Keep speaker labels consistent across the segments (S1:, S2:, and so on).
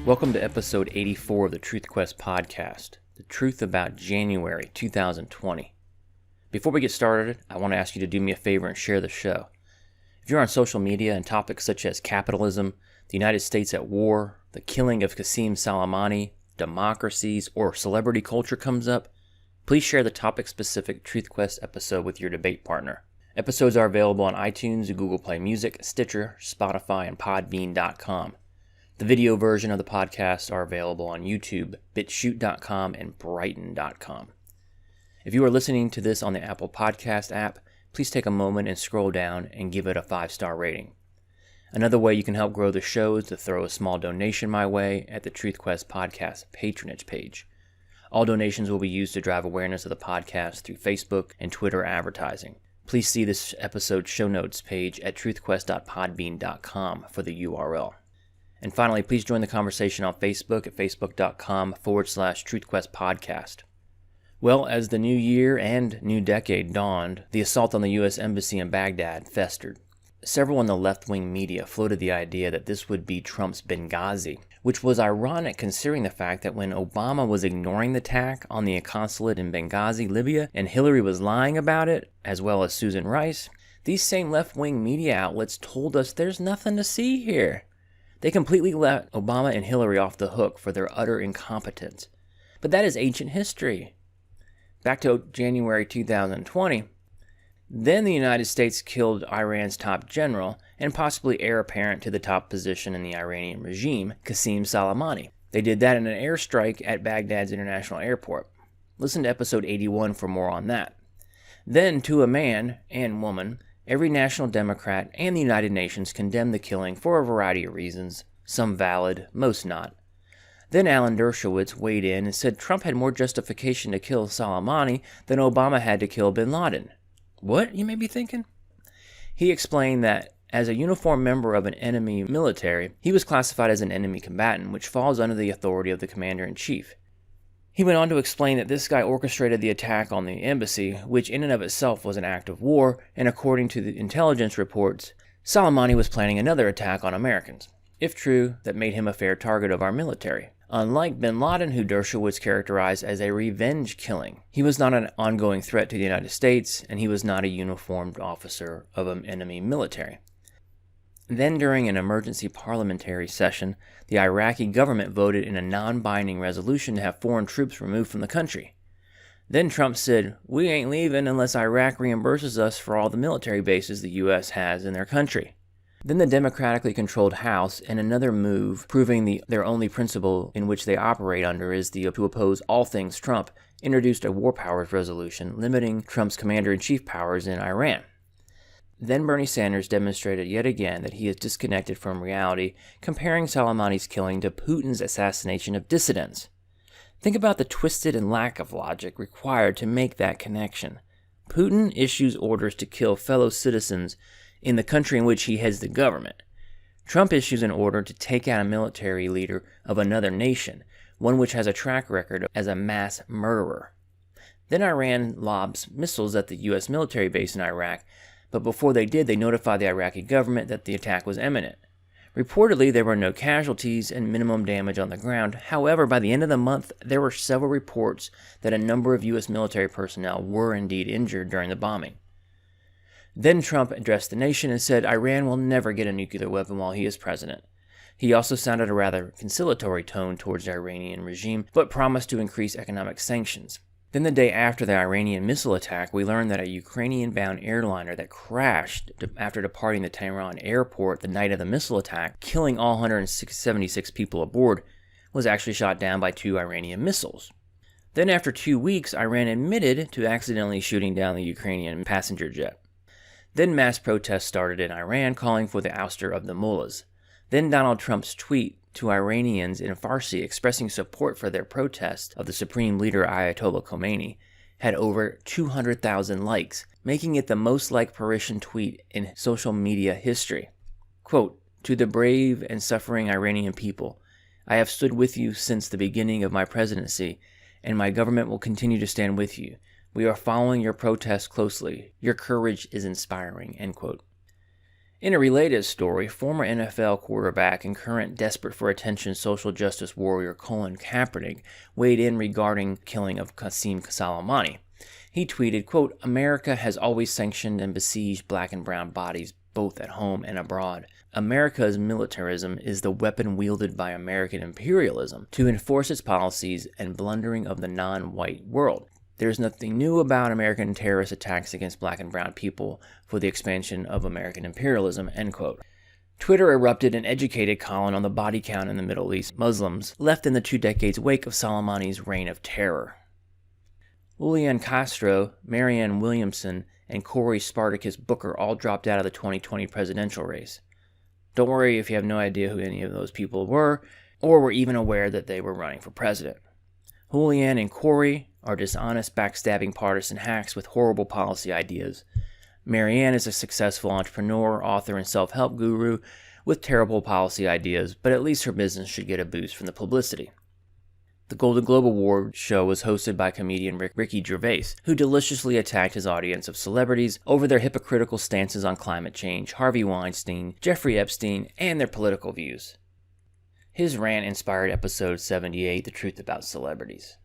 S1: Welcome to episode 84 of the Truth Quest podcast, the truth about January 2020. Before we get started, I want to ask you to do me a favor and share the show. If you're on social media and topics such as capitalism, the United States at war, the killing of Qasem Soleimani, democracies, or celebrity culture comes up, please share the topic-specific Truth Quest episode with your debate partner. Episodes are available on iTunes, Google Play Music, Stitcher, Spotify, and Podbean.com. The video version of the podcast are available on YouTube, BitChute.com, and Brighton.com. If you are listening to this on the Apple Podcast app, please take a moment and scroll down and give it a 5-star rating. Another way you can help grow the show is to throw a small donation my way at the Truth Quest Podcast patronage page. All donations will be used to drive awareness of the podcast through Facebook and Twitter advertising. Please see this episode's show notes page at truthquest.podbean.com for the URL. And finally, please join the conversation on Facebook at facebook.com/TruthQuestPodcast. Well, as the new year and new decade dawned, the assault on the U.S. Embassy in Baghdad festered. Several in the left-wing media floated the idea that this would be Trump's Benghazi, which was ironic considering the fact that when Obama was ignoring the attack on the consulate in Benghazi, Libya, and Hillary was lying about it, as well as Susan Rice, these same left-wing media outlets told us there's nothing to see here. They completely let Obama and Hillary off the hook for their utter incompetence. But that is ancient history. Back to January 2020, then the United States killed Iran's top general and possibly heir apparent to the top position in the Iranian regime, Qasem Soleimani. They did that in an airstrike at Baghdad's international airport. Listen to episode 81 for more on that. Then, to a man and woman, every national Democrat and the United Nations condemned the killing for a variety of reasons, some valid, most not. Then Alan Dershowitz weighed in and said Trump had more justification to kill Soleimani than Obama had to kill bin Laden. What, you may be thinking? He explained that as a uniformed member of an enemy military, he was classified as an enemy combatant, which falls under the authority of the commander-in-chief. He went on to explain that this guy orchestrated the attack on the embassy, which in and of itself was an act of war, and according to the intelligence reports, Soleimani was planning another attack on Americans. If true, that made him a fair target of our military. Unlike bin Laden, who Dershowitz characterized as a revenge killing, he was not an ongoing threat to the United States, and he was not a uniformed officer of an enemy military. Then, during an emergency parliamentary session, the Iraqi government voted in a non-binding resolution to have foreign troops removed from the country. Then Trump said, "We ain't leaving unless Iraq reimburses us for all the military bases the U.S. has in their country." Then the democratically controlled House, in another move proving their only principle in which they operate under is to oppose all things Trump, introduced a war powers resolution limiting Trump's commander-in-chief powers in Iran. Then Bernie Sanders demonstrated yet again that he is disconnected from reality, comparing Soleimani's killing to Putin's assassination of dissidents. Think about the twisted and lack of logic required to make that connection. Putin issues orders to kill fellow citizens in the country in which he heads the government. Trump issues an order to take out a military leader of another nation, one which has a track record as a mass murderer. Then Iran lobs missiles at the U.S. military base in Iraq, but before they did, they notified the Iraqi government that the attack was imminent. Reportedly, there were no casualties and minimum damage on the ground. However, by the end of the month, there were several reports that a number of U.S. military personnel were indeed injured during the bombing. Then Trump addressed the nation and said Iran will never get a nuclear weapon while he is president. He also sounded a rather conciliatory tone towards the Iranian regime, but promised to increase economic sanctions. Then the day after the Iranian missile attack, we learned that a Ukrainian-bound airliner that crashed after departing the Tehran airport the night of the missile attack, killing all 176 people aboard, was actually shot down by 2 Iranian missiles. Then after 2 weeks, Iran admitted to accidentally shooting down the Ukrainian passenger jet. Then mass protests started in Iran calling for the ouster of the mullahs. Then Donald Trump's tweet to Iranians in Farsi expressing support for their protest of the Supreme Leader Ayatollah Khomeini had over 200,000 likes, making it the most liked Parisian tweet in social media history. Quote, "To the brave and suffering Iranian people, I have stood with you since the beginning of my presidency, and my government will continue to stand with you. We are following your protests closely. Your courage is inspiring." End quote. In a related story, former NFL quarterback and current desperate for attention social justice warrior Colin Kaepernick weighed in regarding killing of Qasem Soleimani. He tweeted, quote, "America has always sanctioned and besieged black and brown bodies both at home and abroad. America's militarism is the weapon wielded by American imperialism to enforce its policies and blundering of the non-white world. There's nothing new about American terrorist attacks against black and brown people for the expansion of American imperialism," end quote. Twitter erupted and educated Colin on the body count in the Middle East Muslims left in the 2 decades wake of Soleimani's reign of terror. Julian Castro, Marianne Williamson, and Cory Spartacus Booker all dropped out of the 2020 presidential race. Don't worry if you have no idea who any of those people were, or were even aware that they were running for president. Julian and Cory are dishonest, backstabbing partisan hacks with horrible policy ideas. Marianne is a successful entrepreneur, author, and self-help guru with terrible policy ideas, but at least her business should get a boost from the publicity. The Golden Globe Award show was hosted by comedian Ricky Gervais, who deliciously attacked his audience of celebrities over their hypocritical stances on climate change, Harvey Weinstein, Jeffrey Epstein, and their political views. His rant inspired episode 78, The Truth About Celebrities.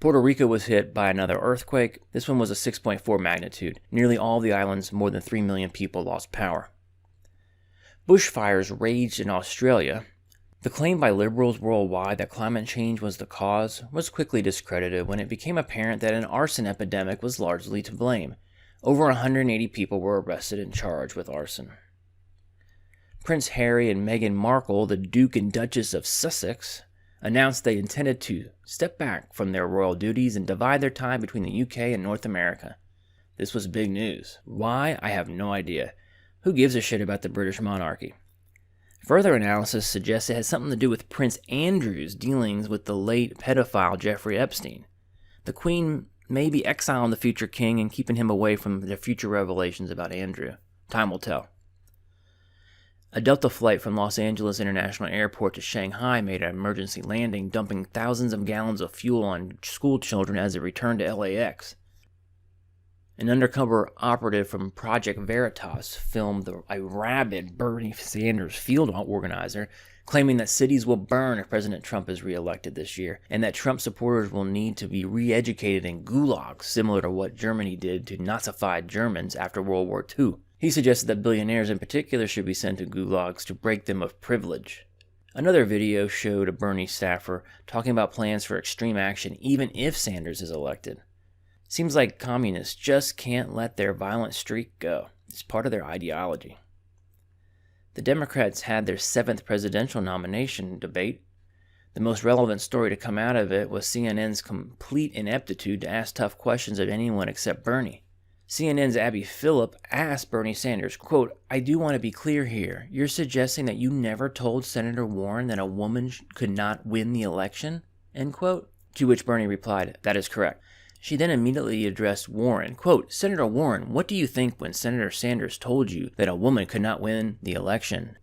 S1: Puerto Rico was hit by another earthquake. This one was a 6.4 magnitude. Nearly all the island's more than 3 million people lost power. Bushfires raged in Australia. The claim by liberals worldwide that climate change was the cause was quickly discredited when it became apparent that an arson epidemic was largely to blame. Over 180 people were arrested and charged with arson. Prince Harry and Meghan Markle, the Duke and Duchess of Sussex, announced they intended to step back from their royal duties and divide their time between the UK and North America. This was big news. Why? I have no idea. Who gives a shit about the British monarchy? Further analysis suggests it has something to do with Prince Andrew's dealings with the late pedophile Jeffrey Epstein. The Queen may be exiling the future king and keeping him away from the future revelations about Andrew. Time will tell. A Delta flight from Los Angeles International Airport to Shanghai made an emergency landing, dumping thousands of gallons of fuel on school children as it returned to LAX. An undercover operative from Project Veritas filmed a rabid Bernie Sanders field organizer, claiming that cities will burn if President Trump is reelected this year, and that Trump supporters will need to be re-educated in gulags, similar to what Germany did to Nazified Germans after World War II. He suggested that billionaires in particular should be sent to gulags to break them of privilege. Another video showed a Bernie staffer talking about plans for extreme action even if Sanders is elected. Seems like communists just can't let their violent streak go. It's part of their ideology. The Democrats had their 7th presidential nomination debate. The most relevant story to come out of it was CNN's complete ineptitude to ask tough questions of anyone except Bernie. CNN's Abby Phillip asked Bernie Sanders, quote, "I do want to be clear here. You're suggesting that you never told Senator Warren that a woman could not win the election?" End quote. To which Bernie replied, "That is correct." She then immediately addressed Warren, quote, "Senator Warren, what do you think when Senator Sanders told you that a woman could not win the election?"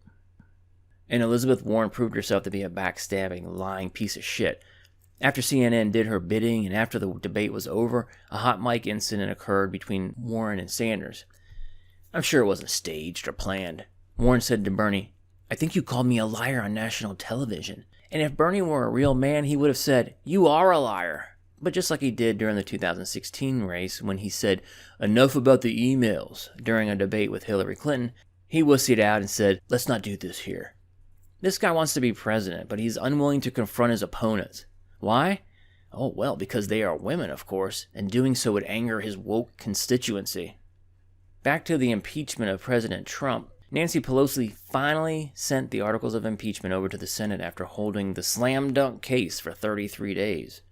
S1: And Elizabeth Warren proved herself to be a backstabbing, lying piece of shit. After CNN did her bidding and after the debate was over, a hot mic incident occurred between Warren and Sanders. I'm sure it wasn't staged or planned. Warren said to Bernie, "I think you called me a liar on national television." And if Bernie were a real man, he would have said, "You are a liar." But just like he did during the 2016 race when he said, "Enough about the emails," during a debate with Hillary Clinton, he wussied out and said, "Let's not do this here." This guy wants to be president, but he's unwilling to confront his opponents. Why? Oh, well, because they are women, of course, and doing so would anger his woke constituency. Back to the impeachment of President Trump. Nancy Pelosi finally sent the articles of impeachment over to the Senate after holding the slam dunk case for 33 days.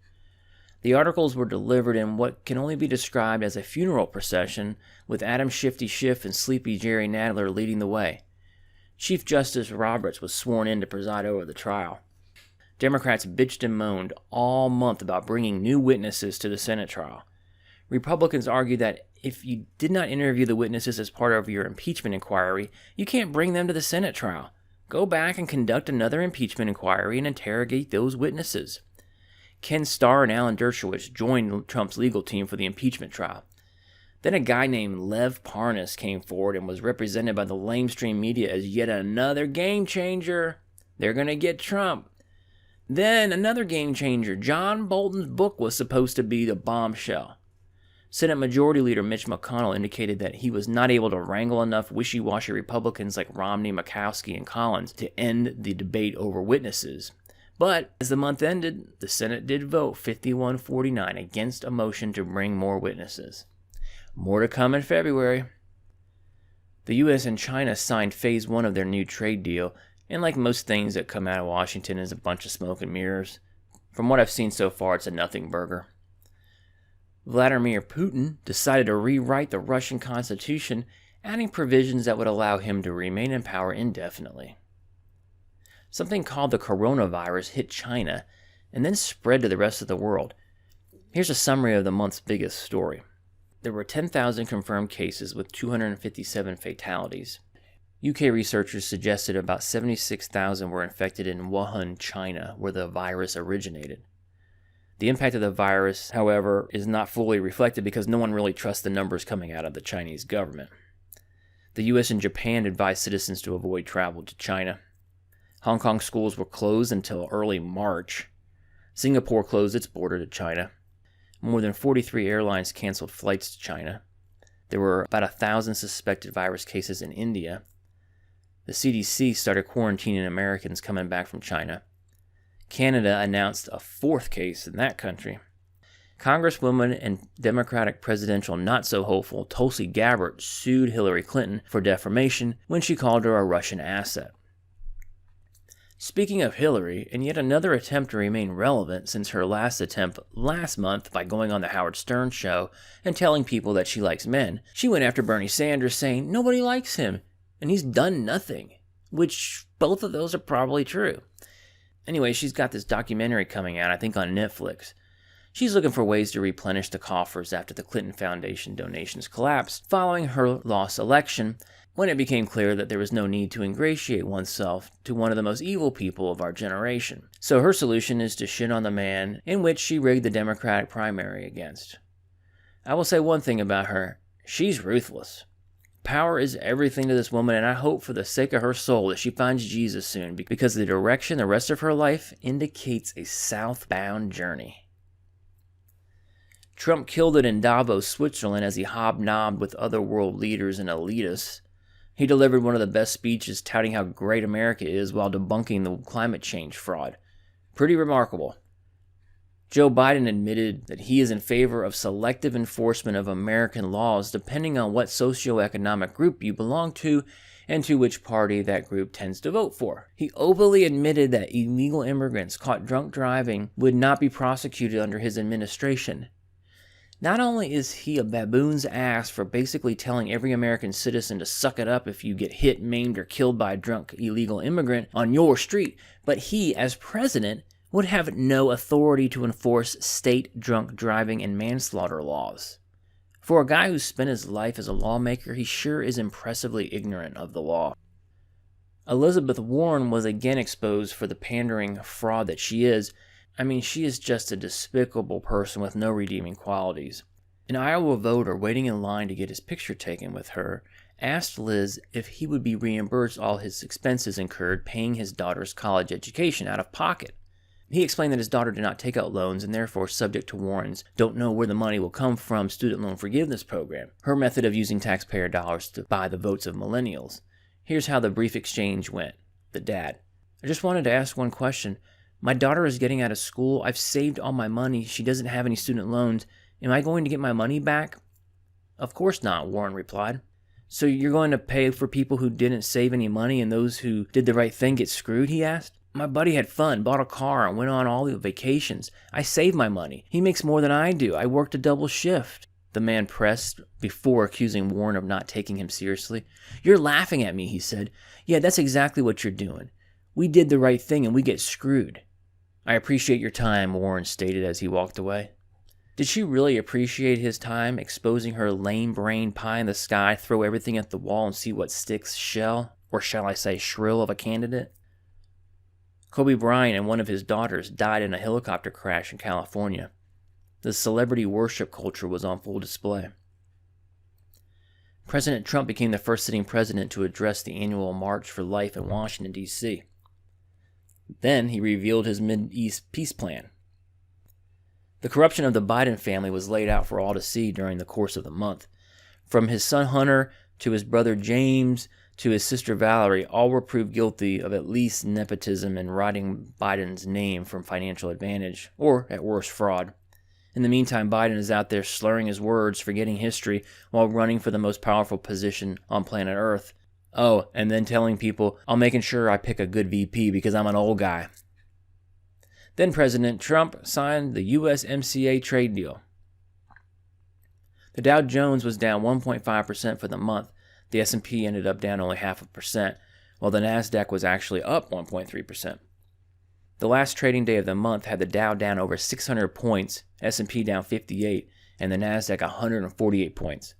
S1: The articles were delivered in what can only be described as a funeral procession, with Adam Shifty Schiff and Sleepy Jerry Nadler leading the way. Chief Justice Roberts was sworn in to preside over the trial. Democrats bitched and moaned all month about bringing new witnesses to the Senate trial. Republicans argued that if you did not interview the witnesses as part of your impeachment inquiry, you can't bring them to the Senate trial. Go back and conduct another impeachment inquiry and interrogate those witnesses. Ken Starr and Alan Dershowitz joined Trump's legal team for the impeachment trial. Then a guy named Lev Parnas came forward and was represented by the lamestream media as yet another game changer. They're going to get Trump. Then another game changer. John Bolton's book was supposed to be the bombshell. Senate Majority Leader Mitch McConnell indicated that he was not able to wrangle enough wishy-washy Republicans like Romney, Murkowski, and Collins to end the debate over witnesses. But as the month ended, the Senate did vote 51-49 against a motion to bring more witnesses. More to come in February. The U.S. and China signed Phase 1 of their new trade deal, and like most things that come out of Washington is a bunch of smoke and mirrors. From what I've seen so far, it's a nothing burger. Vladimir Putin decided to rewrite the Russian constitution, adding provisions that would allow him to remain in power indefinitely. Something called the coronavirus hit China and then spread to the rest of the world. Here's a summary of the month's biggest story. There were 10,000 confirmed cases with 257 fatalities. UK researchers suggested about 76,000 were infected in Wuhan, China, where the virus originated. The impact of the virus, however, is not fully reflected because no one really trusts the numbers coming out of the Chinese government. The US and Japan advised citizens to avoid travel to China. Hong Kong schools were closed until early March. Singapore closed its border to China. More than 43 airlines canceled flights to China. There were about 1,000 suspected virus cases in India. The CDC started quarantining Americans coming back from China. Canada announced a fourth case in that country. Congresswoman and Democratic presidential not-so-hopeful Tulsi Gabbard sued Hillary Clinton for defamation when she called her a Russian asset. Speaking of Hillary, in yet another attempt to remain relevant since her last attempt last month by going on the Howard Stern show and telling people that she likes men, she went after Bernie Sanders saying nobody likes him and he's done nothing, which both of those are probably true. Anyway, she's got this documentary coming out, I think on Netflix. She's looking for ways to replenish the coffers after the Clinton Foundation donations collapsed following her lost election, when it became clear that there was no need to ingratiate oneself to one of the most evil people of our generation. So her solution is to shit on the man in which she rigged the Democratic primary against. I will say one thing about her. She's ruthless. Power is everything to this woman, and I hope for the sake of her soul that she finds Jesus soon, because the direction the rest of her life indicates a southbound journey. Trump killed it in Davos, Switzerland, as he hobnobbed with other world leaders and elitists. He delivered one of the best speeches touting how great America is while debunking the climate change fraud. Pretty remarkable. Joe Biden admitted that he is in favor of selective enforcement of American laws depending on what socioeconomic group you belong to and to which party that group tends to vote for. He openly admitted that illegal immigrants caught drunk driving would not be prosecuted under his administration. Not only is he a baboon's ass for basically telling every American citizen to suck it up if you get hit, maimed, or killed by a drunk illegal immigrant on your street, but he, as president, would have no authority to enforce state drunk driving and manslaughter laws. For a guy who spent his life as a lawmaker, he sure is impressively ignorant of the law. Elizabeth Warren was again exposed for the pandering fraud that she is. I mean, she is just a despicable person with no redeeming qualities. An Iowa voter waiting in line to get his picture taken with her asked Liz if he would be reimbursed all his expenses incurred paying his daughter's college education out of pocket. He explained that his daughter did not take out loans and therefore subject to Warren's don't know where the money will come from student loan forgiveness program, her method of using taxpayer dollars to buy the votes of millennials. Here's how the brief exchange went. The dad: I just wanted to ask one question. My daughter is getting out of school. I've saved all my money. She doesn't have any student loans. Am I going to get my money back? Of course not, Warren replied. So you're going to pay for people who didn't save any money and those who did the right thing get screwed, he asked. My buddy had fun, bought a car, and went on all the vacations. I saved my money. He makes more than I do. I worked a double shift, the man pressed before accusing Warren of not taking him seriously. You're laughing at me, he said. Yeah, that's exactly what you're doing. We did the right thing and we get screwed. I appreciate your time, Warren stated as he walked away. Did she really appreciate his time, exposing her lame-brained pie in the sky, throw everything at the wall and see what sticks shell, or shall I say shrill, of a candidate? Kobe Bryant and one of his daughters died in a helicopter crash in California. The celebrity worship culture was on full display. President Trump became the first sitting president to address the annual March for Life in Washington, D.C. Then he revealed his Mideast peace plan. The corruption of the Biden family was laid out for all to see during the course of the month. From his son Hunter to his brother James to his sister Valerie, all were proved guilty of at least nepotism and writing Biden's name from financial advantage, or at worst fraud. In the meantime, Biden is out there slurring his words, forgetting history, while running for the most powerful position on planet Earth. Oh, and then telling people, I'm making sure I pick a good VP because I'm an old guy. Then President Trump signed the USMCA trade deal. The Dow Jones was down 1.5% for the month. The S&P ended up down only 0.5%, while the Nasdaq was actually up 1.3%. The last trading day of the month had the Dow down over 600 points, S&P down 58, and the Nasdaq 148 points.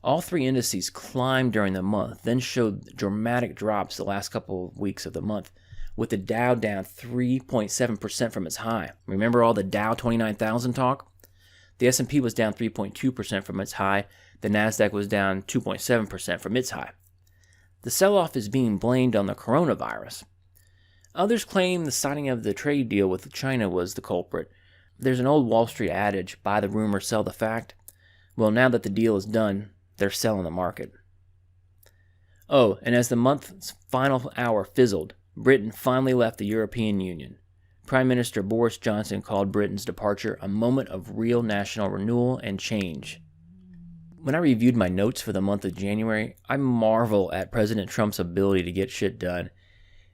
S1: All three indices climbed during the month, then showed dramatic drops the last couple of weeks of the month, with the Dow down 3.7% from its high. Remember all the Dow 29,000 talk? The S&P was down 3.2% from its high. The Nasdaq was down 2.7% from its high. The sell-off is being blamed on the coronavirus. Others claim the signing of the trade deal with China was the culprit. There's an old Wall Street adage, buy the rumor, sell the fact. Well, now that the deal is done, they're selling the market. Oh, and as the month's final hour fizzled, Britain finally left the European Union. Prime Minister Boris Johnson called Britain's departure a moment of real national renewal and change. When I reviewed my notes for the month of January, I marvel at President Trump's ability to get shit done.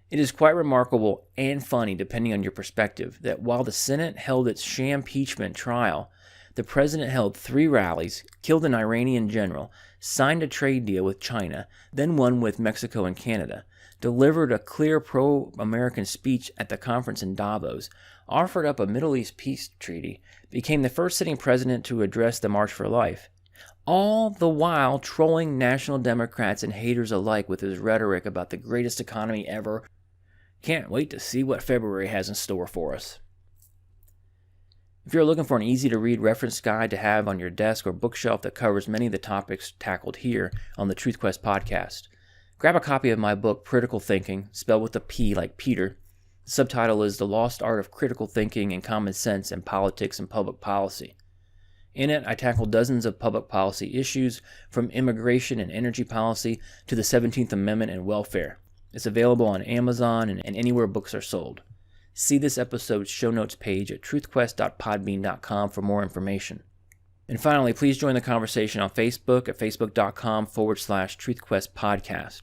S1: It is quite remarkable and funny, depending on your perspective, that while the Senate held its sham impeachment trial, the president held 3 rallies, killed an Iranian general, signed a trade deal with China, then one with Mexico and Canada, delivered a clear pro-American speech at the conference in Davos, offered up a Middle East peace treaty, became the first sitting president to address the March for Life, all the while trolling national Democrats and haters alike with his rhetoric about the greatest economy ever. Can't wait to see what February has in store for us. If you're looking for an easy-to-read reference guide to have on your desk or bookshelf that covers many of the topics tackled here on the TruthQuest podcast, grab a copy of my book, Critical Thinking, spelled with a P like Peter. The subtitle is The Lost Art of Critical Thinking and Common Sense in Politics and Public Policy. In it, I tackle dozens of public policy issues, from immigration and energy policy to the 17th Amendment and welfare. It's available on Amazon and anywhere books are sold. See this episode's show notes page at truthquest.podbean.com for more information. And finally, please join the conversation on Facebook at facebook.com/truthquestpodcast.